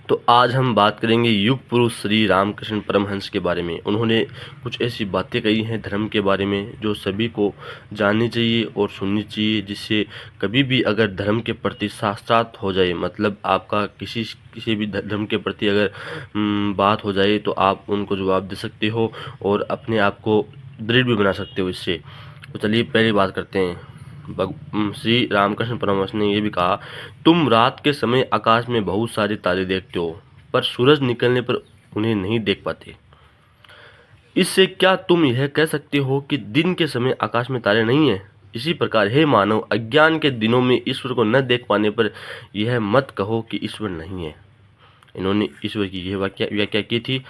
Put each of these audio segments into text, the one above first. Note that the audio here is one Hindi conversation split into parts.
तो आज हम बात करेंगे युग पुरुष श्री रामकृष्ण परमहंस के बारे में। उन्होंने कुछ ऐसी बातें कही हैं धर्म के बारे में जो सभी को जाननी चाहिए और सुननी चाहिए, जिससे कभी भी अगर धर्म के प्रति शास्त्रार्थ हो जाए, मतलब आपका किसी भी धर्म के प्रति अगर बात हो जाए तो आप उनको जवाब दे सकते हो और अपने आप को दृढ़ भी बना सकते हो इससे। तो चलिए पहली बात करते हैं। श्री रामकृष्ण परमहंस ने यह भी कहा, तुम रात के समय आकाश में बहुत सारे तारे देखते हो पर सूरज निकलने पर उन्हें नहीं देख पाते। इससे क्या तुम यह कह सकते हो कि दिन के समय आकाश में तारे नहीं हैं? इसी प्रकार हे मानव, अज्ञान के दिनों में ईश्वर को न देख पाने पर यह मत कहो कि ईश्वर नहीं है। इन्होंने ईश्वर की यह व्याख्या की थी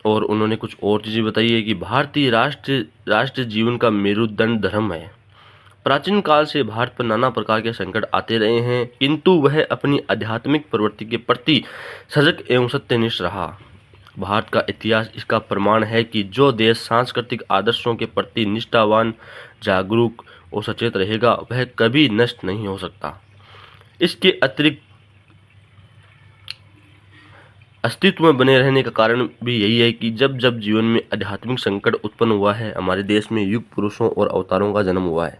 और उन्होंने कुछ और चीज़ें बताई है कि भारतीय राष्ट्र जीवन का मेरुदंड धर्म है। प्राचीन काल से भारत पर नाना प्रकार के संकट आते रहे हैं, किंतु वह अपनी आध्यात्मिक प्रवृत्ति के प्रति सजग एवं सत्यनिष्ठ रहा। भारत का इतिहास इसका प्रमाण है कि जो देश सांस्कृतिक आदर्शों के प्रति निष्ठावान, जागरूक और सचेत रहेगा वह कभी नष्ट नहीं हो सकता। इसके अतिरिक्त अस्तित्व में बने रहने का कारण भी यही है कि जब जब जीवन में आध्यात्मिक संकट उत्पन्न हुआ है, हमारे देश में युग पुरुषों और अवतारों का जन्म हुआ है।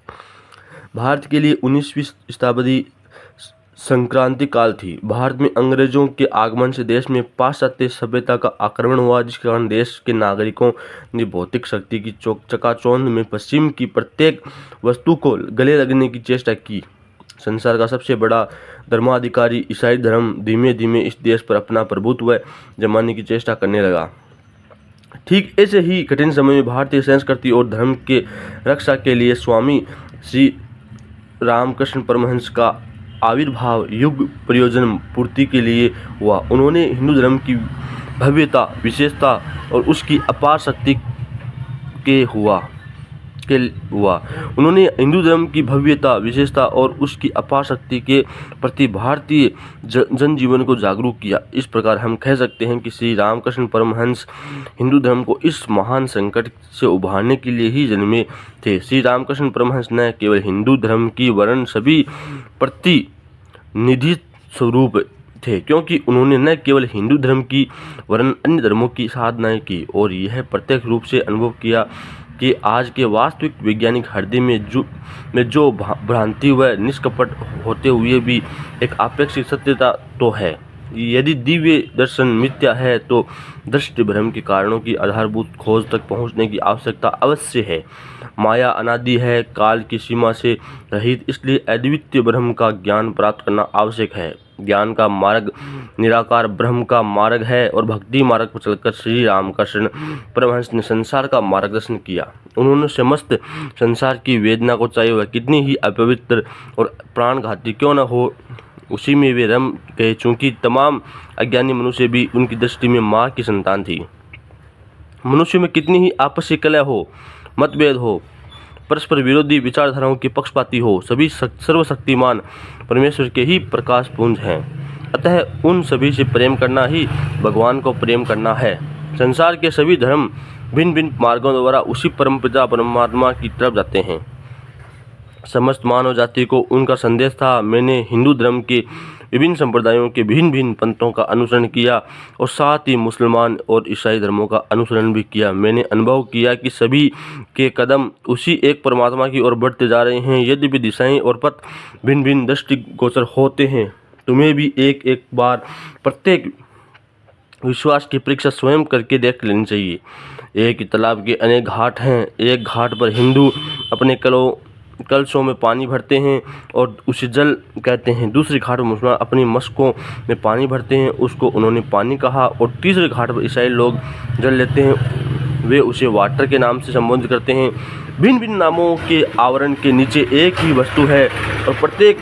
भारत के लिए 19वीं शताब्दी संक्रांति काल थी। भारत में अंग्रेजों के आगमन से देश में पाश्चात्य सभ्यता का आक्रमण हुआ, जिसके कारण देश के नागरिकों ने भौतिक शक्ति की चकाचौंध में पश्चिम की प्रत्येक वस्तु को गले लगने की चेष्टा की। संसार का सबसे बड़ा धर्माधिकारी ईसाई धर्म धीमे धीमे इस देश पर अपना प्रभुत्व जमाने की चेष्टा करने लगा। ठीक ऐसे ही कठिन समय में भारतीय संस्कृति और धर्म के रक्षा के लिए स्वामी श्री रामकृष्ण परमहंस का आविर्भाव युग प्रयोजन पूर्ति के लिए हुआ। उन्होंने हिंदू धर्म की भव्यता, विशेषता और उसकी अपार शक्ति के हुआ उन्होंने हिंदू धर्म की भव्यता, विशेषता और उसकी अपार शक्ति के प्रति भारतीय जनजीवन को जागरूक किया। इस प्रकार हम कह सकते हैं कि श्री रामकृष्ण परमहंस हिंदू धर्म को इस महान संकट से उभारने के लिए ही जन्मे थे। श्री रामकृष्ण परमहंस न केवल हिंदू धर्म की वरन सभी प्रतिनिधि स्वरूप थे, क्योंकि उन्होंने न केवल हिंदू धर्म की वरन अन्य धर्मों की साधनाएं की और यह प्रत्यक्ष रूप से अनुभव किया कि आज के वास्तविक वैज्ञानिक हृदय में जो भ्रांति व निष्कपट होते हुए भी एक आपेक्षिक सत्यता तो है। यदि दिव्य दर्शन मिथ्या है तो दृष्टि भ्रम के कारणों की आधारभूत खोज तक पहुंचने की आवश्यकता अवश्य है। माया अनादि है, काल की सीमा से रहित, इसलिए अद्वितीय ब्रह्म का ज्ञान प्राप्त करना आवश्यक है। ज्ञान का मार्ग निराकार ब्रह्म का मार्ग है और भक्ति मार्ग पर चलकर श्री रामकृष्ण परमहंस ने संसार का मार्गदर्शन किया। उन्होंने समस्त संसार की वेदना को, चाहे वह कितनी ही अपवित्र और प्राणघाती क्यों न हो, उसी में वे रम गए, चूँकि तमाम अज्ञानी मनुष्य भी उनकी दृष्टि में माँ की संतान थी। मनुष्य में कितनी ही आपसी कलह हो, मतभेद हो, परस्पर विरोधी विचारधाराओं के पक्षपाती हो, सभी सर्वशक्तिमान परमेश्वर के ही प्रकाश पुंज हैं। अतः उन सभी से प्रेम करना ही भगवान को प्रेम करना है। संसार के सभी धर्म भिन्न भिन्न मार्गों द्वारा उसी परमपिता परमात्मा की तरफ जाते हैं। समस्त मानव जाति को उनका संदेश था। मैंने हिंदू धर्म के विभिन्न संप्रदायों के भिन्न भिन्न पंथों का अनुसरण किया और साथ ही मुसलमान और ईसाई धर्मों का अनुसरण भी किया। मैंने अनुभव किया कि सभी के कदम उसी एक परमात्मा की ओर बढ़ते जा रहे हैं। यद्यपि दिशाएं और पथ भिन्न भिन्न दृष्टिगोचर होते हैं, तुम्हें भी एक एक बार प्रत्येक विश्वास की परीक्षा स्वयं करके देख लेनी चाहिए। एक ही तालाब के अनेक घाट हैं। एक घाट पर हिंदू अपने कलशों में पानी भरते हैं और उसे जल कहते हैं। दूसरे घाट पर मुसलमान अपनी मशकों में पानी भरते हैं, उसको उन्होंने पानी कहा। और तीसरे घाट पर ईसाई लोग जल लेते हैं, वे उसे वाटर के नाम से संबोधित करते हैं। भिन्न भिन्न नामों के आवरण के नीचे एक ही वस्तु है और प्रत्येक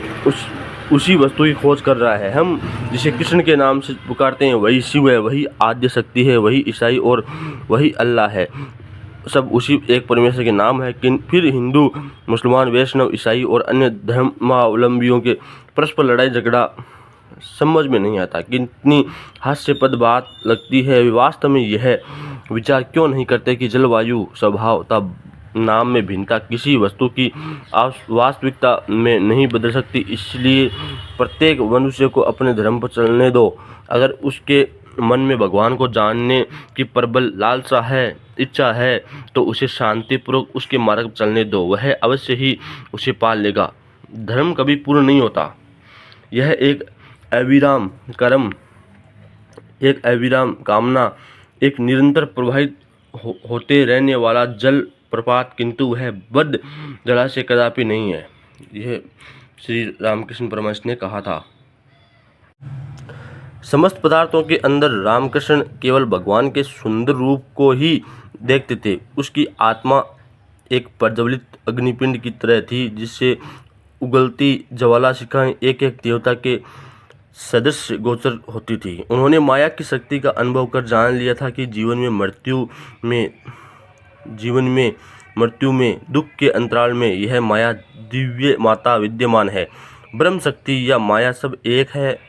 उसी वस्तु की खोज कर रहा है। हम जिसे कृष्ण के नाम से पुकारते हैं वही शिव है, वही आद्य शक्ति है, वही ईसाई और वही अल्लाह है। सब उसी एक परमेश्वर के नाम है। फिर हिंदू, मुसलमान, वैष्णव, ईसाई और अन्य धर्मावलंबियों के परस्पर लड़ाई झगड़ा समझ में नहीं आता। कितनी हास्यास्पद बात लगती है। वास्तव में यह विचार क्यों नहीं करते कि जलवायु, स्वभाव तथा नाम में भिन्नता किसी वस्तु की वास्तविकता में नहीं बदल सकती। इसलिए प्रत्येक मनुष्य को अपने धर्म पर चलने दो। अगर उसके मन में भगवान को जानने की प्रबल लालसा है, इच्छा है, तो उसे शांतिपूर्वक उसके मार्ग पर चलने दो। वह अवश्य ही उसे पा लेगा। धर्म कभी पूर्ण नहीं होता। यह एक अविराम कर्म, एक अविराम कामना, एक निरंतर प्रवाहित होते रहने वाला जल प्रपात, किंतु वह बद्ध जलाशय कदापि नहीं है। यह श्री रामकृष्ण परमहंस ने कहा था। समस्त पदार्थों के अंदर रामकृष्ण केवल भगवान के सुंदर रूप को ही देखते थे। उसकी आत्मा एक प्रज्वलित अग्निपिंड की तरह थी, जिससे उगलती ज्वाला शिखाएं एक एक देवता के सदृश गोचर होती थी। उन्होंने माया की शक्ति का अनुभव कर जान लिया था कि जीवन में मृत्यु में दुख के अंतराल में यह माया दिव्य माता विद्यमान है। ब्रह्म शक्ति या माया सब एक है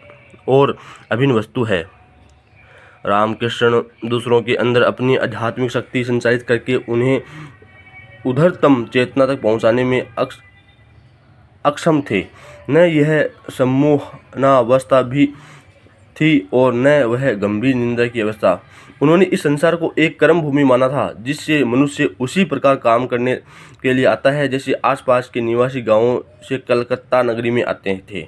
और अभिन्न वस्तु है। रामकृष्ण दूसरों के अंदर अपनी आध्यात्मिक शक्ति संचारित करके उन्हें उधरतम चेतना तक पहुंचाने में अक्षम थे। न यह सम्मोहनावस्था भी थी और न वह गंभीर निंदा की अवस्था। उन्होंने इस संसार को एक कर्म भूमि माना था, जिससे मनुष्य उसी प्रकार काम करने के लिए आता है जैसे आसपास के निवासी गांवों से कलकत्ता नगरी में आते थे।